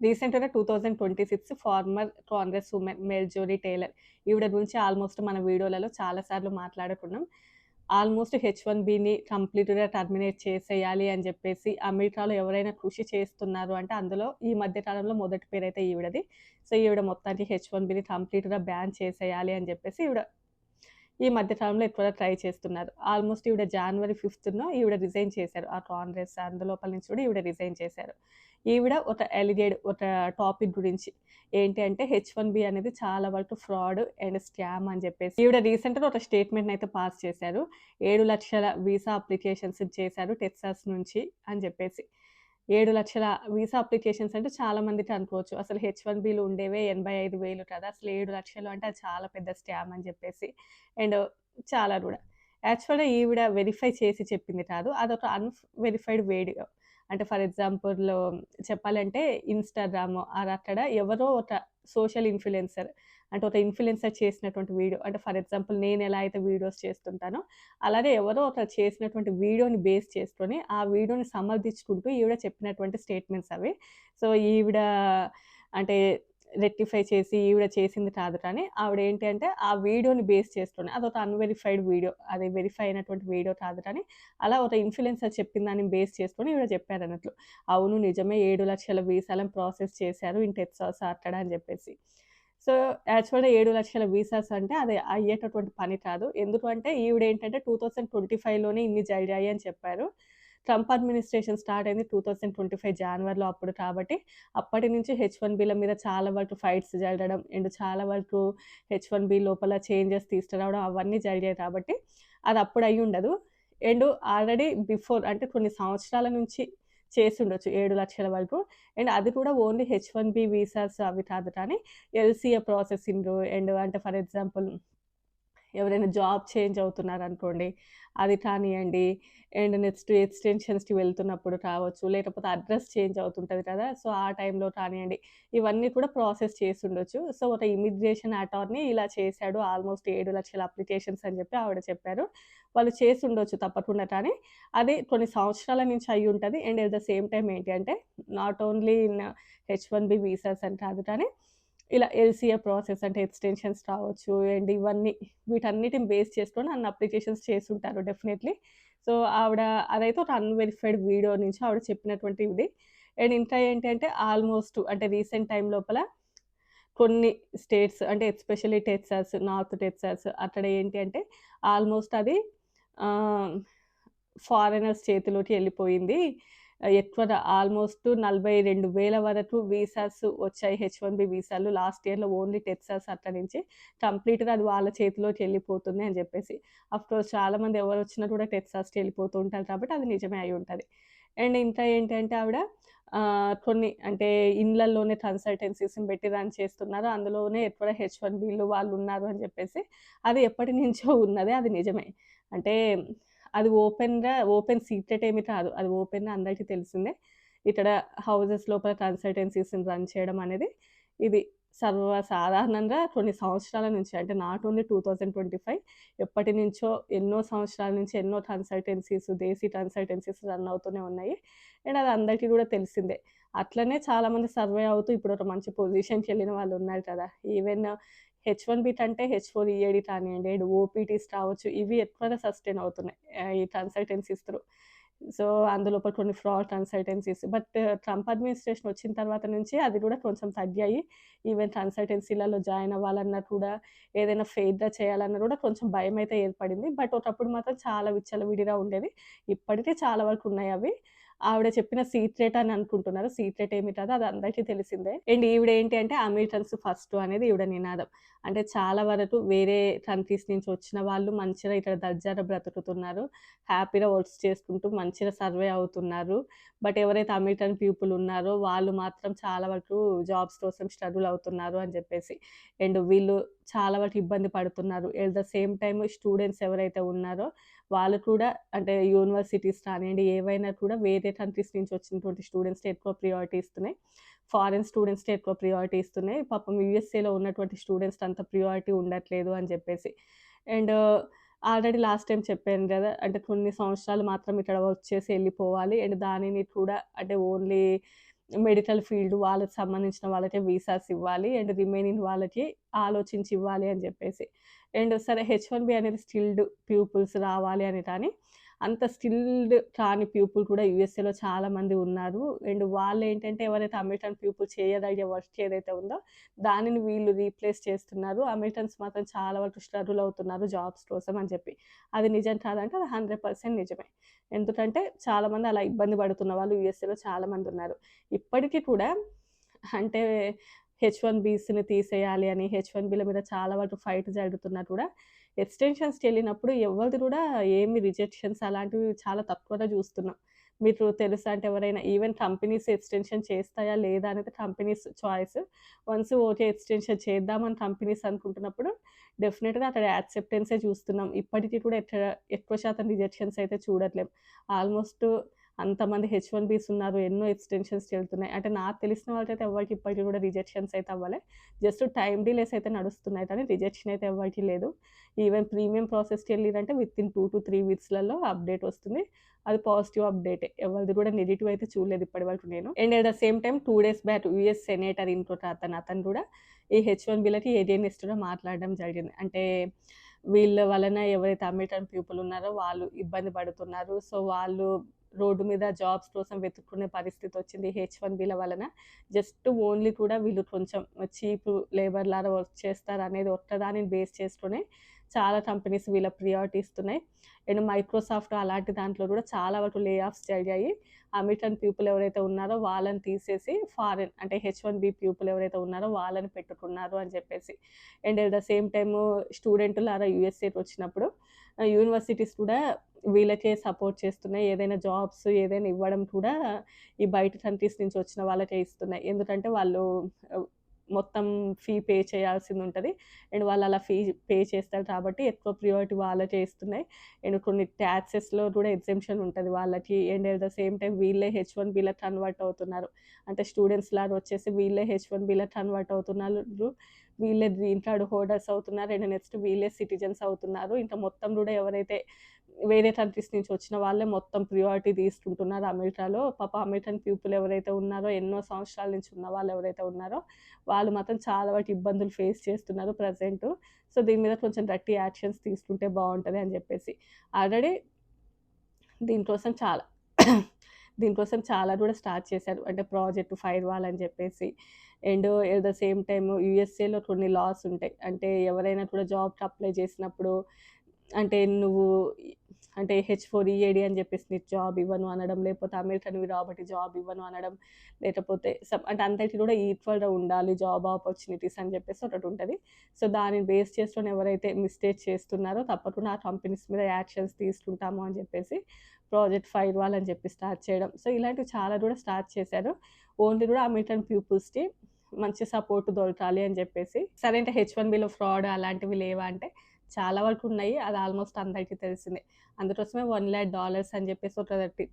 రీసెంట్‌గా 2026 farmer Congress women మెర్జోరీ Taylor. ఈవిడ గురించి ఆల్మోస్ట్ మన వీడియోలలో చాలా సార్లు మాట్లాడుకున్నాం. ఆల్మోస్ట్ హెచ్-1బీని కంప్లీట్‌గా టర్మినేట్ చేసేయాలి అని జెప్పేసి అమెరికాలో ఎవరైనా కృషి చేస్తున్నారు అంటే అందులో ఈ మధ్య కాలంలో మొదటి పేరైతే ఈవిడది. సో, ఈవిడ మొత్తానికి హెచ్-1బీని కంప్లీట్‌గా బ్యాన్ చేసేయాలి అని జెప్పేసి ఈవిడ ఈ మధ్య కాలంలో ఎక్కువగా ట్రై చేస్తున్నారు. ఆల్మోస్ట్ ఈవిడ జనవరి 5థ్‌నో ఈవిడ రిజైన్ చేశారు. ఆ కాంగ్రెస్ అందులోపల నుంచి కూడా ఈవిడ రిజైన్ చేశారు. ఈవిడ ఒక ఒక టాపిక్ గురించి ఏంటి అంటే హెచ్-1బీ అనేది చాలా వరకు ఫ్రాడ్ అండ్ స్కామ్ అని చెప్పేసి ఈవిడ రీసెంట్‌గా ఒక స్టేట్మెంట్‌నయితే పాస్ చేశారు. 7,00,000 వీసా అప్లికేషన్స్ చేశారు టెక్సాస్ నుంచి అని చెప్పేసి. 7,00,000 వీసా అప్లికేషన్స్ అంటే చాలా మందికి అనుకోవచ్చు. అసలు హెచ్-1బీలు ఉండేవే 85,000 కదా! అసలు 7,00,000 అంటే అది చాలా పెద్ద స్కామ్ అని చెప్పేసి. అండ్ చాలా గూడా. యాక్చువల్‌గా ఈవిడ వెరిఫై చేసి చెప్పింది కాదు. అదొక వెరిఫైడ్ వీడియో. అంటే ఫర్ ఎగ్జాంపుల్ చెప్పాలంటే ఇన్‌స్టాగ్రామ్ అక్కడ ఎవరో ఒక సోషల్ ఇన్‌ఫ్లుయెన్సర్ అంటే ఒక ఇన్‌ఫ్లుయెన్సర్ చేసినటువంటి వీడియో అంటే ఫర్ ఎగ్జాంపుల్ నేనెలా అయితే వీడియోస్ చేస్తుంటానో, అలాగే ఎవరో ఒకరు చేసినటువంటి వీడియోని బేస్ చేసుకొని, ఆ వీడియోని సమర్థించుకుంటూ ఈవిడ చెప్పినటువంటి స్టేట్మెంట్స్ అవి. సో, ఈవిడ అంటే రెక్టిఫై చేసి ఈవిడ చేసింది కాదు కానీ, ఆవిడేంటి అంటే ఆ వీడియోని బేస్ చేసుకొని అదొక అన్‌వెరిఫైడ్ వీడియో. అది వెరిఫై అయినటువంటి వీడియో కాదు కానీ, అలా ఒక ఇన్‌ఫ్లుయెన్సర్ చెప్పిన దాన్ని బేస్ చేసుకొని ఈవిడ చెప్పారన్నట్లు. అవును నిజమే 7,00,000 వీసాలను ప్రాసెస్ చేశారు ఇన్ టెక్సాస్ అక్కడ అని చెప్పేసి. సో, యాక్చువల్‌గా 7,00,000 వీసాస్ అంటే అది అయ్యేటటువంటి పని కాదు. ఎందుకంటే ఈవిడేంటంటే 2025లోనే ఇన్ని జరిగాయి అని చెప్పారు. ట్రంప్ అడ్మినిస్ట్రేషన్ స్టార్ట్ అయింది 2025 జాన్వరిలో అప్పుడు కాబట్టి, అప్పటి నుంచి హెచ్-1బీల మీద చాలా వరకు ఫైట్స్ జరగడం అండ్ చాలా వరకు హెచ్-1బీ లోపల చేంజెస్ తీసుకురావడం అవన్నీ జరిగాయి కాబట్టి, అది అప్పుడు అయ్యుండదు. అండ్ ఆల్రెడీ బిఫోర్ అంటే కొన్ని సంవత్సరాల నుంచి చేసుండొచ్చు 7,00,000 వరకు. అండ్ అది కూడా ఓన్లీ హెచ్-1బీ వీసాస్ అవి కాదు కానీ, ఎల్‌సీఏ ప్రాసెసింగు అండ్ అంటే ఫర్ ఎగ్జాంపుల్ ఎవరైనా జాబ్ చేంజ్ అవుతున్నారనుకోండి, అది కానియండి. అండ్ నెక్స్ట్ ఎక్స్‌టెన్షన్స్‌కి వెళ్తున్నప్పుడు కావచ్చు, లేకపోతే అడ్రెస్ చేంజ్ అవుతుంటది కదా! సో, ఆ టైంలో కానియండి, ఇవన్నీ కూడా ప్రాసెస్ చేసుండొచ్చు. సో, ఒక ఇమిగ్రేషన్ అటార్నీ ఇలా చేశాడు ఆల్మోస్ట్ 7,00,000 అప్లికేషన్స్ అని చెప్పి ఆవిడ చెప్పారు. వాళ్ళు చేసుండొచ్చు తప్పకుండా కానీ, అది కొన్ని సంవత్సరాల నుంచి అయ్యుంటది. And at the same time ఏంటి అంటే, not only in H one B visas అని కాదు కానీ, ఇలా ఎల్‌సీఏ ప్రాసెస్ అంటే ఎక్స్‌టెన్షన్స్ కావచ్చు అండ్ ఇవన్నీ వీటన్నిటిని బేస్ చేసుకొని అన్ని అప్లికేషన్స్ చేసుంటారు డెఫినైట్‌లీ. సో, ఆవిడ అదైతే ఒక అన్‌వెరిఫైడ్ వీడియో నుంచి ఆవిడ చెప్పినటువంటి ఇది. అండ్ ఇంకా ఏంటి అంటే ఆల్మోస్ట్ అంటే రీసెంట్ టైమ్ లోపల కొన్ని స్టేట్స్ అంటే ఎస్పెషల్లీ టెక్సాస్, నార్త్ టెక్సాస్ అక్కడ ఏంటి అంటే ఆల్మోస్ట్ అది ఆహ్, ఫారినర్స్ చేతిలోకి ఎళ్ళిపోయింది. ఎక్కువగా ఆల్మోస్ట్ 42,000 వరకు వీసాస్ వచ్చాయి. హెచ్-1బీ వీసాలు లాస్ట్ ఇయర్‌లో ఓన్లీ టెక్సాస్ అక్కడి నుంచి. కంప్లీట్‌గా అది వాళ్ళ చేతిలోకి ఎళ్ళిపోతుంది అని జెప్పేసి. అఫ్‌కోర్స్ చాలామంది ఎవరొచ్చినా కూడా టెక్సాస్‌కి ఎళ్ళిపోతూ ఉంటారు కాబట్టి అది నిజమే అయ్యుంటది. అండ్ ఇంకా ఏంటంటే ఆవిడ కొన్ని అంటే ఇండ్లల్లోనే కన్సల్టెన్సీస్‌ని పెట్టి రన్ చేస్తున్నారు. అందులోనే ఎక్కువ హెచ్-1బీలు వాళ్ళున్నారు అని జెప్పేసి. అది ఎప్పటినుంచో ఉన్నదే అది నిజమే. అంటే అది ఓపెన్ సీక్రెట్ ఏమి కాదు. అది ఓపెన్‌గా అందరికీ తెలిసిందే. ఇక్కడ హౌసెస్ లోపల కన్సల్టెన్సీస్‌ని రన్ చేయడం అనేది ఇది సర్వసాధారణంగా కొన్ని సంవత్సరాల నుంచి అంటే నాట్ ఓన్లీ 2025 ఎప్పటినుంచో ఎన్నో సంవత్సరాల నుంచి ఎన్నో కన్సల్టెన్సీస్, దేశీ కన్సల్టెన్సీస్ రన్ అవుతూనే ఉన్నాయి. అండ్ అది అందరికీ గూడా తెలిసిందే. అట్లనే చాలామంది సర్వే అవుతూ ఇప్పుడు ఒక మంచి పొజిషన్‌కెళ్ళిన వాళ్ళున్నారు కదా! ఈవెన్ హెచ్-1బీ కంటే హెచ్-4 ఈఏడీ కానియండి, అండ్ ఓపీటీస్ కావచ్చు, ఇవి ఎక్కువగా సస్టైన్ అవుతున్నాయి. ఈ కన్సల్టెన్సీస్ త్రూ. సో, అందులోపల కొన్ని fraud consultancies. But Trump administration వచ్చిన తర్వాత నుంచి అది కూడా కొంచెం తగ్గాయి. ఈవెన్ కన్సల్టెన్సీలలో జాయిన్ అవ్వాలన్నా కూడా, ఏదైనా ఫెయిర్‌గా చేయాలన్నా కూడా కొంచెం భయమైతే ఏర్పడింది. బట్ ఒకప్పుడు మాత్రం చాలా విచ్చలవిడిగా ఉండేది. ఇప్పటికి చాలా వరకు ఉన్నాయి అవి. ఆవిడ చెప్పిన సీక్రెట్ అని అనుకుంటున్నారు. సీక్రెట్ ఏమి కాదు అది అందరికీ తెలిసిందే. అండ్ ఈవిడ ఏంటి అంటే అమెరికన్స్ ఫస్ట్ అనేది ఈవిడ నినాదం. అంటే చాలా వరకు వేరే కంట్రీస్ నుంచి వచ్చిన వాళ్ళు మంచిగా ఇక్కడ దర్జాగా బ్రతుకుతున్నారు. హ్యాపీగా వర్క్స్ చేసుకుంటూ మంచిగా సర్వే అవుతున్నారు. బట్ ఎవరైతే అమెరికన్ పీపుల్ ఉన్నారో వాళ్ళు మాత్రం చాలా వరకు జాబ్స్ కోసం స్ట్రగుల్ అవుతున్నారు అని చెప్పేసి. అండ్ వీళ్ళు చాలా వరకు ఇబ్బంది పడుతున్నారు. At the same time students ఎవరైతే ఉన్నారో వాళ్ళు కూడా అంటే యూనివర్సిటీస్ కానియండి, ఏవైనా కూడా వేరే కంట్రీస్ నుంచి వచ్చినటువంటి స్టూడెంట్స్‌కి ఎక్కువ ప్రియారిటీ ఇస్తున్నాయి. ఫారిన్ స్టూడెంట్స్‌కి ఎక్కువ ప్రియారిటీ ఇస్తున్నాయి. పాపం యూఎస్ఏలో ఉన్నటువంటి స్టూడెంట్స్‌కి అంత ప్రియారిటీ ఉండట్లేదు అని చెప్పేసి. అండ్ ఆల్రెడీ లాస్ట్ టైమ్ చెప్పాను గదా! అంటే కొన్ని సంవత్సరాలు మాత్రం ఇక్కడ వర్క్ చేసి ఎళ్ళిపోవాలి. అండ్ దానిని కూడా అంటే ఓన్లీ మెడికల్ ఫీల్డ్ వాళ్ళకి సంబంధించిన వాళ్ళకే వీసాస్ ఇవ్వాలి అండ్ రిమైనింగ్ వాళ్ళకి ఆలోచించి ఇవ్వాలి అని చెప్పేసి. అండ్ సరే H1B అనేది స్కిల్డ్ పీపుల్స్ రావాలి అని కానీ అంత స్కిల్డ్ కాని పీపుల్ కూడా యూఎస్ఏలో చాలామంది ఉన్నారు. అండ్ వాళ్ళేంటంటే ఎవరైతే అమెరికన్ పీపుల్ చేయగలిగే వర్క్ ఏదైతే ఉందో దానిని వీళ్ళు రీప్లేస్ చేస్తున్నారు. అమెరికన్స్ మాత్రం చాలా వరకు స్ట్రగుల్ అవుతున్నారు జాబ్స్ కోసం అని చెప్పి. అది నిజం కాదంటే అది 100% నిజమే. ఎందుకంటే చాలామంది అలా ఇబ్బంది పడుతున్న వాళ్ళు యూఎస్ఏలో చాలామంది ఉన్నారు. ఇప్పటికి కూడా అంటే H1బీస్‌ని తీసేయాలి అని H1బీల మీద చాలా వరకు ఫైట్ జరుగుతున్నా కూడా ఎక్స్‌టెన్షన్స్‌కెళ్ళినప్పుడు ఎవరిది కూడా ఏమి రిజెక్షన్స్ అలాంటివి చాలా తక్కువగా చూస్తున్నాం. మీకు తెలుసా అంటే ఎవరైనా ఈవెన్ కంపెనీస్ ఎక్స్‌టెన్షన్ చేస్తాయా లేదా అనేది companies choice. Once okay extension చేద్దామని కంపెనీస్ అనుకుంటున్నప్పుడు డెఫినిట్‌గా అక్కడ యాక్సెప్టెన్సే చూస్తున్నాం. ఇప్పటికి కూడా ఎక్కువ శాతం రిజెక్షన్స్ అయితే చూడట్లేం. ఆల్మోస్ట్ అంతమంది H1బీస్ ఉన్నారు. ఎన్నో ఎక్స్‌టెన్షన్స్‌కెళ్తున్నాయి. అంటే నాకు తెలిసిన వాళ్ళకైతే ఎవ్వరికి ఇప్పటికి కూడా రిజెక్షన్స్ అయితే అవ్వలే. జస్ట్ టైమ్ డిలేస్ అయితే నడుస్తున్నాయి కానీ రిజెక్షన్ అయితే ఎవ్వరికీ లేదు. ఈవెన్ ప్రీమియం ప్రాసెస్‌కెళ్ళిరంటే వితిన్ 2-3 వీక్స్‌లలో అప్డేట్ వస్తుంది. అది పాజిటివ్ అప్డేటే. ఎవరిది కూడా నెగెటివ్ అయితే చూడలేదు ఇప్పటివరకు నేను. And at the same time 2 days back US senator ఇంకొక అతను కూడా ఈ H1బీలకి అగైన్‌స్ట్‌గా మాట్లాడడం జరిగింది. అంటే వీళ్ళ వలన ఎవరైతే అమెరికన్ పీపుల్ ఉన్నారో వాళ్ళు ఇబ్బంది పడుతున్నారు. సో, వాళ్ళు రోడ్డు మీద జాబ్స్ కోసం వెతుక్కునే పరిస్థితి వచ్చింది H1బీల వలన. జస్ట్ ఓన్లీ కూడా వీళ్ళు కొంచెం చీప్ లేబర్ లాగా వర్క్ చేస్తారనేది ఒక్కదానిని బేస్ చేసుకొనే చాలా కంపెనీస్ వీళ్ళకి ప్రియారిటీ ఇస్తున్నాయి. అండ్ మైక్రోసాఫ్ట్ అలాంటి దాంట్లో కూడా చాలా వరకు లే ఆఫ్స్ జరిగాయి. అమెరికన్ పీపుల్ ఎవరైతే ఉన్నారో వాళ్ళని తీసేసి ఫారిన్ అంటే H1బీ పీపుల్ ఎవరైతే ఉన్నారో వాళ్ళని పెట్టుకున్నారు అని చెప్పేసి. And at the same time స్టూడెంటులారా యూఎస్ఏకి వచ్చినప్పుడు యూనివర్సిటీస్ కూడా వీళ్ళకే సపోర్ట్ చేస్తున్నాయి. ఏదైనా జాబ్స్ ఏదైనా ఇవ్వడం కూడా ఈ బయట కంట్రీస్ నుంచి వచ్చిన వాళ్ళకే ఇస్తున్నాయి. ఎందుకంటే వాళ్ళు మొత్తం ఫీ పే చేయాల్సిందుంటది. అండ్ వాళ్ళు అలా ఫీ పే చేస్తారు కాబట్టి ఎక్కువ ప్రియారిటీ వాళ్ళకే ఇస్తున్నాయి. అండ్ కొన్ని టాక్సెస్‌లో కూడా ఎగ్జెంప్షన్ ఉంటది వాళ్ళకి. And at the same time వీళ్ళే H1బీ‌లకి కన్వర్ట్ అవుతున్నారు. అంటే స్టూడెంట్స్ లాగా వచ్చేసి వీళ్ళే H1బీ‌లకి కన్వర్ట్ అవుతున్నారు. వీళ్ళే గ్రీన్ కార్డ్ హోల్డర్స్ అవుతున్నారు. అండ్ నెక్స్ట్ వీళ్ళే సిటిజన్స్ అవుతున్నారు. ఇంకా మొత్తం కూడా ఎవరైతే వేరే కంట్రీస్ నుంచి వచ్చిన వాళ్ళే మొత్తం ప్రియారిటీ తీసుకుంటున్నారు అమెరికాలో. పాపం అమెరికన్ పీపుల్ ఎవరైతే ఉన్నారో ఎన్నో సంవత్సరాల నుంచి ఉన్న వాళ్ళు ఎవరైతే ఉన్నారో వాళ్ళు మాత్రం చాలా వరకు ఇబ్బందులు ఫేస్ చేస్తున్నారు ప్రెజెంటు. సో, దీని మీద కొంచెం గట్టి యాక్షన్స్ తీసుకుంటే బావుంటది అని చెప్పేసి. ఆల్రెడీ దీనికోసం చాలా దీనికోసం చాలా కూడా స్టార్ట్ చేశారు. అంటే ప్రాజెక్ట్ ఫైర్ వాల్ అని చెప్పేసి. And at the same time యూఎస్ఏలో కొన్ని లాస్ ఉంటాయి. అంటే ఎవరైనా కూడా జాబ్‌కి అప్లై చేసినప్పుడు అంటే నువ్వు అంటే H4EAD అని చెప్పేసి నీకు జాబ్ ఇవ్వను అనడం, లేకపోతే అమెరికన్‌వి కాబట్టి జాబ్ ఇవ్వను అనడం, లేకపోతే అంటే అందరికీ కూడా ఈక్వల్‌గా ఉండాలి జాబ్ ఆపర్చునిటీస్ అని చెప్పేసి ఒకటుంటది. సో, దానిని బేస్ చేసుకొని ఎవరైతే మిస్టేక్ చేస్తున్నారో తప్పకుండా ఆ కంపెనీస్ మీద యాక్షన్స్ తీసుకుంటాము అని చెప్పేసి ప్రాజెక్ట్ ఫైర్ వాల్ అని చెప్పి స్టార్ట్ చేయడం. సో, ఇలాంటివి చాలా కూడా స్టార్ట్ చేశారు. ఓన్లీ కూడా అమెరికన్ పీపుల్స్‌కి మంచి సపోర్ట్ దొరకాలి అని చెప్పేసి. సరే అంటే H1బీలో ఫ్రాడ్ అలాంటివి లేవా అంటే చాలా వరకు ఉన్నాయి. అది ఆల్మోస్ట్ అందరికీ తెలిసిందే. అందుకోసమే $1,00,000 అని చెప్పేసి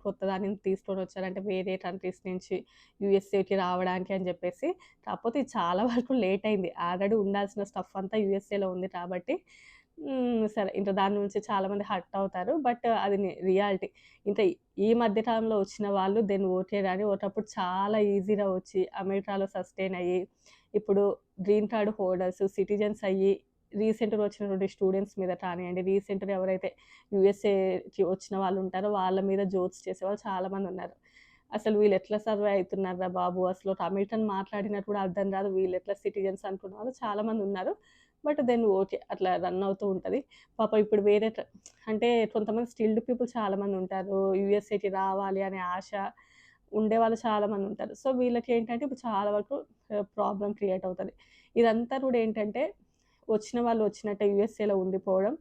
కొత్త దానిని తీసుకొని వచ్చారు. అంటే వేరే కంట్రీస్ నుంచి యూఎస్ఏకి రావడానికి అని చెప్పేసి. కాకపోతే ఇది చాలా వరకు లేట్ అయింది. ఆల్రెడీ ఉండాల్సిన స్టఫ్ అంతా యూఎస్ఏలో ఉంది కాబట్టి సరే ఇంక దాని నుంచి చాలామంది హర్ట్ అవుతారు. బట్ అది రియాలిటీ. ఇంకా ఈ మధ్య కాలంలో వచ్చిన వాళ్ళు దెన్ ఓకే గానీ ఒకప్పుడు చాలా ఈజీగా వచ్చి అమెరికాలో సస్టైన్ అయ్యి, ఇప్పుడు గ్రీన్ కార్డ్ హోల్డర్స్, సిటిజన్స్ అయ్యి రీసెంట్‌గా వచ్చినటువంటి స్టూడెంట్స్ మీద కానియండి, రీసెంట్‌గా ఎవరైతే యూఎస్ఏకి వచ్చిన వాళ్ళు ఉంటారో వాళ్ళ మీద జోక్స్ చేసేవాళ్ళు చాలామందున్నారు. అసలు వీళ్ళెట్లా సర్వైవ్ అయితున్నార్రా బాబు! అసలు ఒక అమెరికన్ మాట్లాడినట్టు కూడా అర్థం కాదు. వీళ్ళెట్లా సిటిజన్స్ అనుకున్న వాళ్ళు చాలామందున్నారు. But then okay. అట్లా రన్ అవుతూ ఉంటది. పాపం ఇప్పుడు వేరే అంటే కొంతమంది స్కిల్డ్ పీపుల్ చాలామందుంటారు. యూఎస్ఏకి రావాలి అనే ఆశ ఉండేవాళ్ళు చాలామందుంటారు. సో, వీళ్ళకేంటంటే ఇప్పుడు చాలా వరకు ప్రాబ్లమ్ క్రియేట్ అవుతది. ఇదంతా కూడా ఏంటంటే వచ్చిన వాళ్ళు వచ్చినట్టే యూఎస్ఏలో ఉండిపోవడం,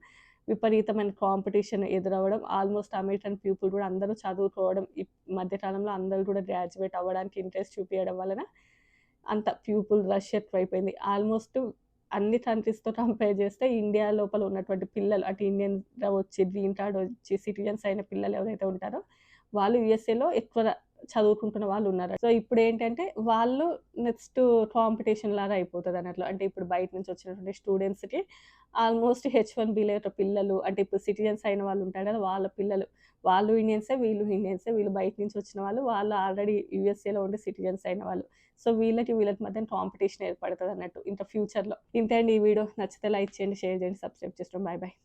విపరీతమైన కాంపిటీషన్ ఎదురవ్వడం, ఆల్మోస్ట్ అమెరికన్ పీపుల్ కూడా అందరూ చదువుకోవడం, ఈ మధ్య కాలంలో అందరూ కూడా గ్రాడ్యుయేట్ అవ్వడానికి ఇంట్రెస్ట్ చూపియడం వలన అంత పీపుల్ రష్ ఎక్కువైపోయింది. ఆల్మోస్ట్ అన్ని కంట్రీస్‌తో కంపేర్ చేస్తే ఇండియా లోపల ఉన్నటువంటి పిల్లలు అంటే ఇండియన్‌గా వచ్చి గ్రీన్ కార్డ్ వచ్చి సిటిజన్స్ అయిన పిల్లలు ఎవరైతే ఉంటారో వాళ్ళు యూఎస్ఏలో ఎక్కువగా చదువుకుంటున్న వాళ్ళు ఉన్నారు. సో, ఇప్పుడేంటంటే వాళ్ళు నెక్స్ట్ కాంపిటీషన్ లాగా అయిపోతది అన్నట్లు. అంటే ఇప్పుడు బయట నుంచి వచ్చినటువంటి స్టూడెంట్స్‌కి ఆల్‌మోస్ట్ హెచ్-1బీ పిల్లలు అంటే ఇప్పుడు సిటిజన్స్ అయిన వాళ్ళు ఉంటారు కదా! వాళ్ళ పిల్లలు. వాళ్ళు ఇండియన్సే, వీళ్ళు ఇండియన్సే. వీళ్ళు బయట నుంచి వచ్చిన వాళ్ళు. వాళ్ళు ఆల్రెడీ యూఎస్ఏలో ఉండి సిటిజన్స్ అయిన వాళ్ళు. సో, వీళ్ళకి మధ్యన కాంపిటీషన్ ఏర్పడతదన్నట్టు ఇంకా ఫ్యూచర్‌లో. ఇంతే అండి ఈ వీడియో. నచ్చితే లైక్ చేయండి, షేర్ చేయండి, సబ్స్క్రైబ్ చేసుకోండి. Bye bye.